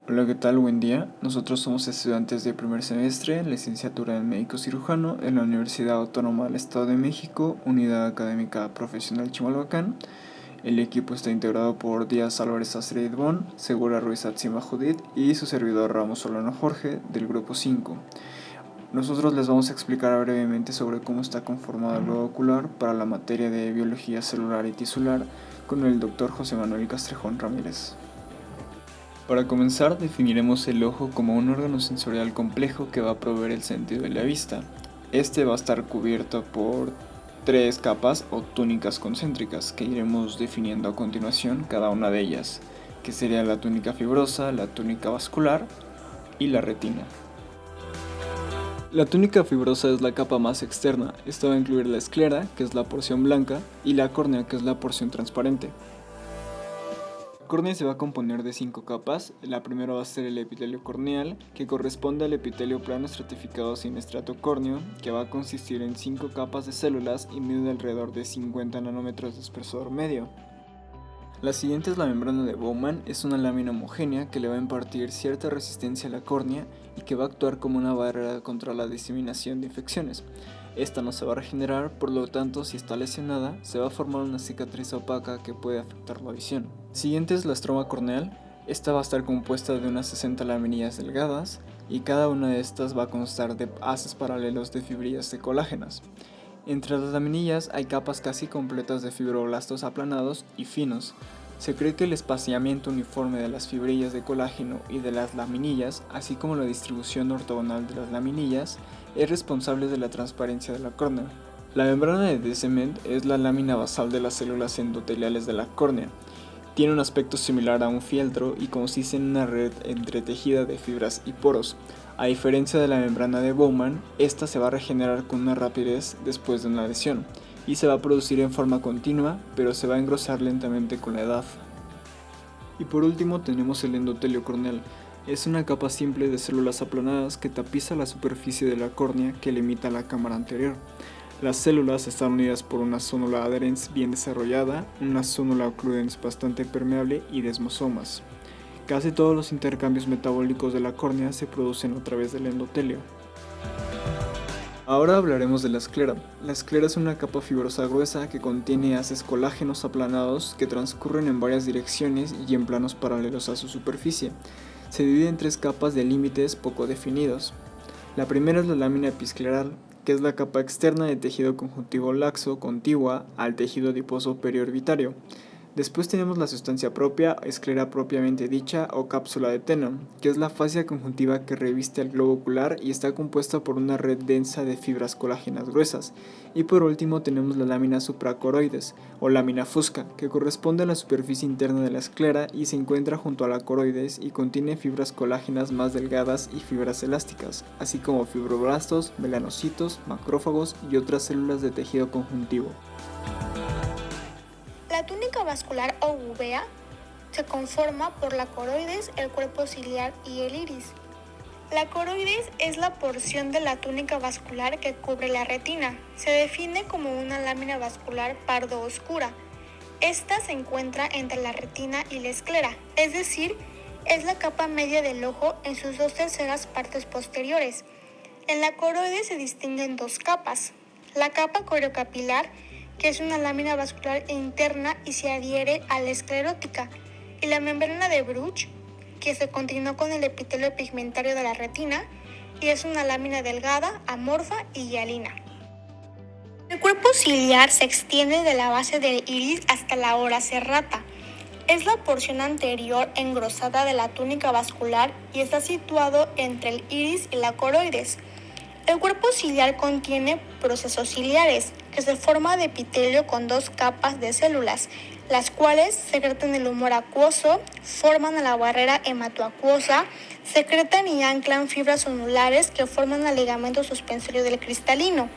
Hola, ¿qué tal? Buen día. Nosotros somos estudiantes de primer semestre, licenciatura en médico cirujano en la Universidad Autónoma del Estado de México, Unidad Académica Profesional Chimalhuacán. El equipo está integrado por Díaz Álvarez Astrid Bon, Segura Ruiz Atzima Judith y su servidor Ramos Solano Jorge del grupo 5. Nosotros les vamos a explicar brevemente sobre cómo está conformado el globo ocular para la materia de biología celular y tisular con el Dr. José Manuel Castrejón Ramírez. Para comenzar, definiremos el ojo como un órgano sensorial complejo que va a proveer el sentido de la vista. Este va a estar cubierto por tres capas o túnicas concéntricas que iremos definiendo a continuación cada una de ellas, que sería la túnica fibrosa, la túnica vascular y la retina. La túnica fibrosa es la capa más externa. Esta va a incluir la esclera, que es la porción blanca, y la córnea, que es la porción transparente. La córnea se va a componer de 5 capas. La primera va a ser el epitelio corneal, que corresponde al epitelio plano estratificado sin estrato córneo, que va a consistir en 5 capas de células y mide alrededor de 50 nanómetros de espesor medio. La siguiente es la membrana de Bowman. Es una lámina homogénea que le va a impartir cierta resistencia a la córnea y que va a actuar como una barrera contra la diseminación de infecciones. Esta no se va a regenerar, por lo tanto, si está lesionada, se va a formar una cicatriz opaca que puede afectar la visión. Siguiente es la estroma corneal. Esta va a estar compuesta de unas 60 laminillas delgadas y cada una de estas va a constar de haces paralelos de fibrillas de colágenas. Entre las laminillas hay capas casi completas de fibroblastos aplanados y finos. Se cree que el espaciamiento uniforme de las fibrillas de colágeno y de las laminillas, así como la distribución ortogonal de las laminillas, es responsable de la transparencia de la córnea. La membrana de Descemet es la lámina basal de las células endoteliales de la córnea. Tiene un aspecto similar a un fieltro y consiste en una red entretejida de fibras y poros. A diferencia de la membrana de Bowman, esta se va a regenerar con una rapidez después de una lesión y se va a producir en forma continua, pero se va a engrosar lentamente con la edad. Y por último tenemos el endotelio corneal. Es una capa simple de células aplanadas que tapiza la superficie de la córnea que limita la cámara anterior. Las células están unidas por una zónula adherens bien desarrollada, una zónula occludens bastante permeable y desmosomas. Casi todos los intercambios metabólicos de la córnea se producen a través del endotelio. Ahora hablaremos de la esclera. La esclera es una capa fibrosa gruesa que contiene haces colágenos aplanados que transcurren en varias direcciones y en planos paralelos a su superficie. Se divide en 3 capas de límites poco definidos. La primera es la lámina episcleral, que es la capa externa de tejido conjuntivo laxo contigua al tejido adiposo periorbitario. Después tenemos la sustancia propia, esclera propiamente dicha o cápsula de Tenon, que es la fascia conjuntiva que reviste el globo ocular y está compuesta por una red densa de fibras colágenas gruesas. Y por último tenemos la lámina supracoroides o lámina fusca, que corresponde a la superficie interna de la esclera y se encuentra junto a la coroides y contiene fibras colágenas más delgadas y fibras elásticas, así como fibroblastos, melanocitos, macrófagos y otras células de tejido conjuntivo. La túnica vascular o uvea se conforma por la coroides, el cuerpo ciliar y el iris. La coroides es la porción de la túnica vascular que cubre la retina. Se define como una lámina vascular pardo oscura. Esta se encuentra entre la retina y la esclera, es decir, es la capa media del ojo en sus 2/3 partes posteriores. En la coroides se distinguen 2 capas. La capa coriocapilar, que es una lámina vascular interna y se adhiere a la esclerótica, y la membrana de Bruch, que se continúa con el epitelio pigmentario de la retina y es una lámina delgada, amorfa y hialina. El cuerpo ciliar se extiende de la base del iris hasta la ora serrata. Es la porción anterior engrosada de la túnica vascular y está situado entre el iris y la coroides. El cuerpo ciliar contiene procesos ciliares, que se forma de epitelio con 2 capas de células, las cuales secretan el humor acuoso, forman a la barrera hematoacuosa, secretan y anclan fibras onulares que forman el ligamento suspensorio del cristalino.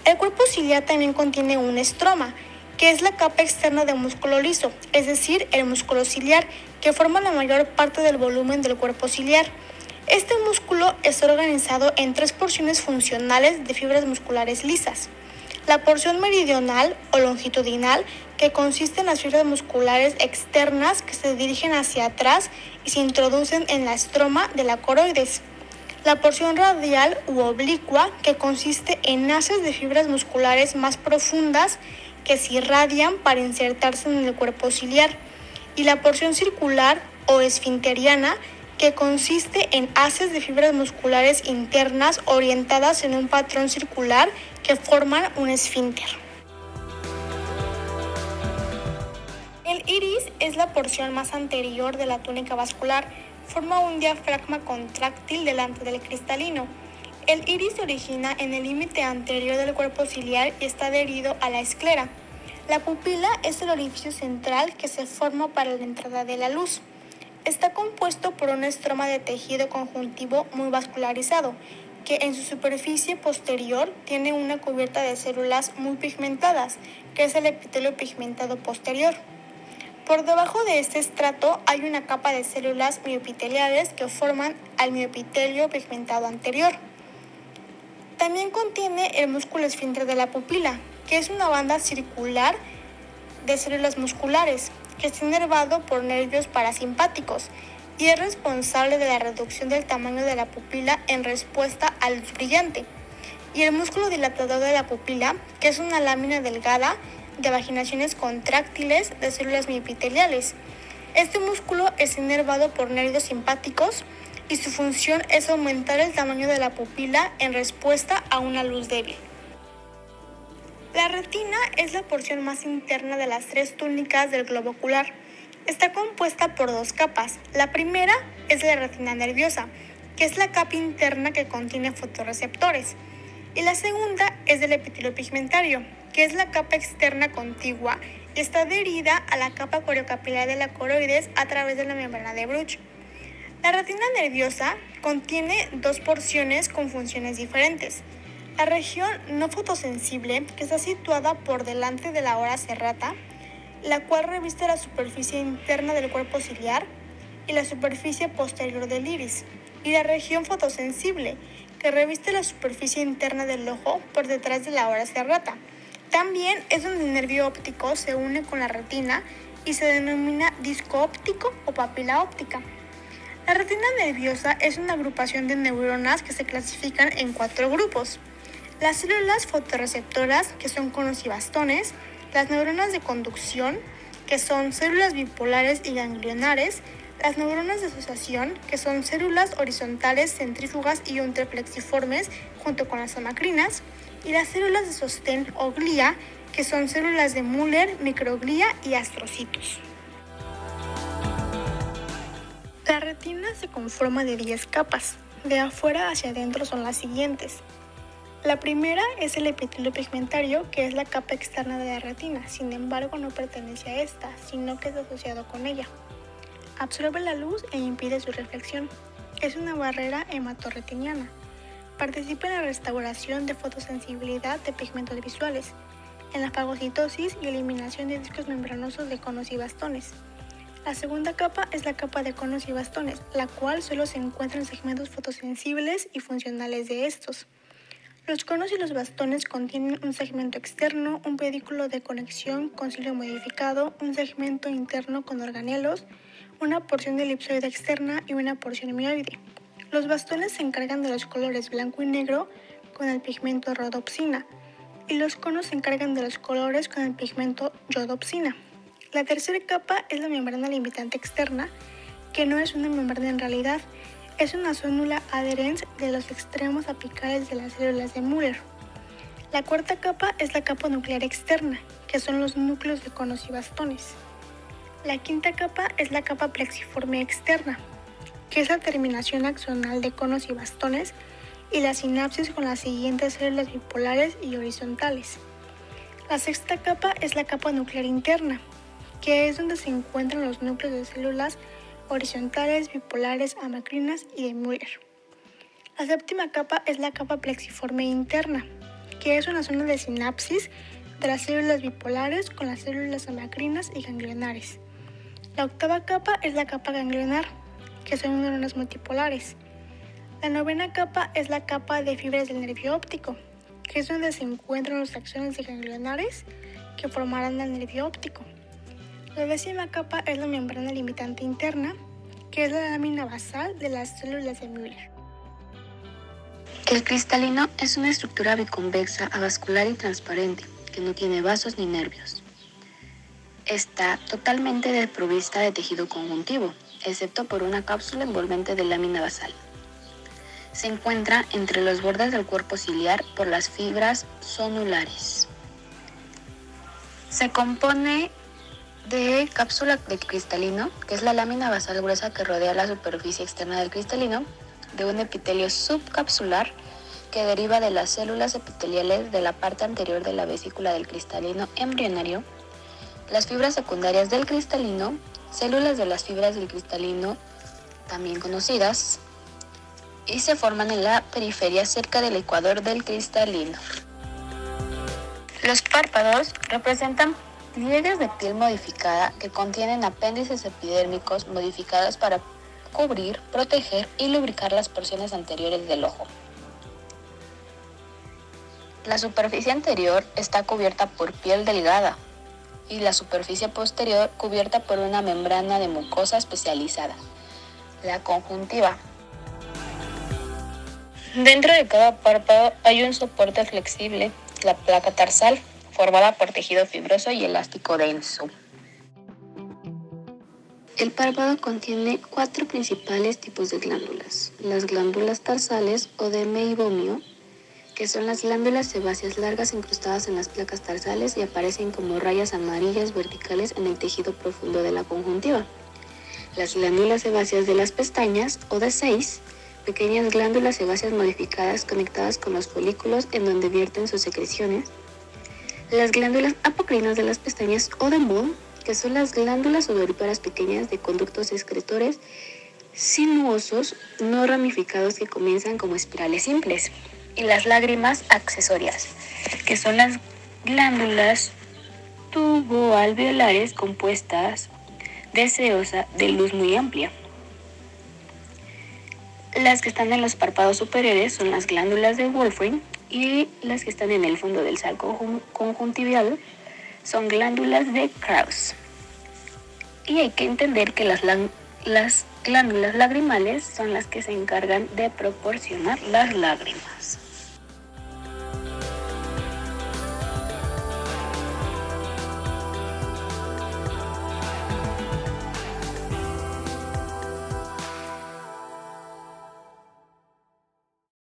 El cuerpo ciliar también contiene un estroma, que es la capa externa del músculo liso, es decir, el músculo ciliar, que forma la mayor parte del volumen del cuerpo ciliar. Este músculo está organizado en 3 porciones funcionales de fibras musculares lisas. La porción meridional o longitudinal, que consiste en las fibras musculares externas que se dirigen hacia atrás y se introducen en la estroma de la coroides. La porción radial u oblicua, que consiste en haces de fibras musculares más profundas que se irradian para insertarse en el cuerpo ciliar. Y la porción circular o esfinteriana, que consiste en haces de fibras musculares internas orientadas en un patrón circular que forman un esfínter. El iris es la porción más anterior de la túnica vascular. Forma un diafragma contráctil delante del cristalino. El iris se origina en el límite anterior del cuerpo ciliar y está adherido a la esclera. La pupila es el orificio central que se forma para la entrada de la luz. Está compuesto por un estroma de tejido conjuntivo muy vascularizado, que en su superficie posterior tiene una cubierta de células muy pigmentadas, que es el epitelio pigmentado posterior. Por debajo de este estrato hay una capa de células miopiteliales que forman al miopitelio pigmentado anterior. También contiene el músculo esfínter de la pupila, que es una banda circular de células musculares, que está inervado por nervios parasimpáticos y es responsable de la reducción del tamaño de la pupila en respuesta a luz brillante. Y el músculo dilatador de la pupila, que es una lámina delgada de vaginaciones contráctiles de células miopiteliales. Este músculo es inervado por nervios simpáticos y su función es aumentar el tamaño de la pupila en respuesta a una luz débil. La retina es la porción más interna de las tres túnicas del globo ocular. Está compuesta por dos capas. La primera es la retina nerviosa, que es la capa interna que contiene fotorreceptores. Y la segunda es del epitelio pigmentario, que es la capa externa contigua y está adherida a la capa coriocapilar de la coroides a través de la membrana de Bruch. La retina nerviosa contiene dos porciones con funciones diferentes. La región no fotosensible, que está situada por delante de la ora serrata, la cual reviste la superficie interna del cuerpo ciliar y la superficie posterior del iris, y la región fotosensible, que reviste la superficie interna del ojo por detrás de la ora serrata. También es donde el nervio óptico se une con la retina y se denomina disco óptico o papila óptica. La retina nerviosa es una agrupación de neuronas que se clasifican en 4 grupos. Las células fotorreceptoras, que son conos y bastones, las neuronas de conducción, que son células bipolares y ganglionares, las neuronas de asociación, que son células horizontales, centrífugas y ultraplexiformes, junto con las amacrinas, y las células de sostén o glía, que son células de Müller, microglía y astrocitos. La retina se conforma de 10 capas. De afuera hacia adentro son las siguientes. La primera es el epitelio pigmentario, que es la capa externa de la retina. Sin embargo, no pertenece a esta, sino que es asociado con ella. Absorbe la luz e impide su reflexión. Es una barrera hematorretiniana. Participa en la restauración de fotosensibilidad de pigmentos visuales, en la fagocitosis y eliminación de discos membranosos de conos y bastones. La segunda capa es la capa de conos y bastones, la cual solo se encuentra en segmentos fotosensibles y funcionales de estos. Los conos y los bastones contienen un segmento externo, un pedículo de conexión con cilio modificado, un segmento interno con organelos, una porción de elipsoide externa y una porción mioide. Los bastones se encargan de los colores blanco y negro con el pigmento rodopsina y los conos se encargan de los colores con el pigmento iodopsina. La tercera capa es la membrana limitante externa, que no es una membrana en realidad, es una zónula adherens de los extremos apicales de las células de Müller. La cuarta capa es la capa nuclear externa, que son los núcleos de conos y bastones. La quinta capa es la capa plexiforme externa, que es la terminación axonal de conos y bastones y la sinapsis con las siguientes células bipolares y horizontales. La sexta capa es la capa nuclear interna, que es donde se encuentran los núcleos de células horizontales, bipolares, amacrinas y de Müller. La séptima capa es la capa plexiforme interna, que es una zona de sinapsis de las células bipolares con las células amacrinas y ganglionares. La octava capa es la capa ganglionar, que son neuronas multipolares. La novena capa es la capa de fibras del nervio óptico, que es donde se encuentran los axones ganglionares que formarán el nervio óptico. La 10ª capa es la membrana limitante interna, que es la lámina basal de las células de Müller. El cristalino es una estructura biconvexa, avascular y transparente, que no tiene vasos ni nervios. Está totalmente desprovista de tejido conjuntivo, excepto por una cápsula envolvente de lámina basal. Se encuentra entre los bordes del cuerpo ciliar por las fibras zonulares. Se compone de cápsula de cristalino, que es la lámina basal gruesa que rodea la superficie externa del cristalino, de un epitelio subcapsular que deriva de las células epiteliales de la parte anterior de la vesícula del cristalino embrionario, las fibras secundarias del cristalino, células de las fibras del cristalino, también conocidas, y se forman en la periferia cerca del ecuador del cristalino. Los párpados representan pliegues de piel modificada que contienen apéndices epidérmicos modificados para cubrir, proteger y lubricar las porciones anteriores del ojo. La superficie anterior está cubierta por piel delgada y la superficie posterior cubierta por una membrana de mucosa especializada, la conjuntiva. Dentro de cada párpado hay un soporte flexible, la placa tarsal, formada por tejido fibroso y elástico denso. El párpado contiene 4 principales tipos de glándulas. Las glándulas tarsales o de meibomio, que son las glándulas sebáceas largas incrustadas en las placas tarsales y aparecen como rayas amarillas verticales en el tejido profundo de la conjuntiva. Las glándulas sebáceas de las pestañas o de 6, pequeñas glándulas sebáceas modificadas conectadas con los folículos en donde vierten sus secreciones. Las glándulas apocrinas de las pestañas o de Moll, que son las glándulas sudoríparas pequeñas de conductos excretores sinuosos no ramificados que comienzan como espirales simples. Y las lágrimas accesorias, que son las glándulas tuboalveolares compuestas de seosa de luz muy amplia. Las que están en los párpados superiores son las glándulas de Wolfram y las que están en el fondo del saco conjuntival son glándulas de Krauss. Y hay que entender que las glándulas lagrimales son las que se encargan de proporcionar las lágrimas.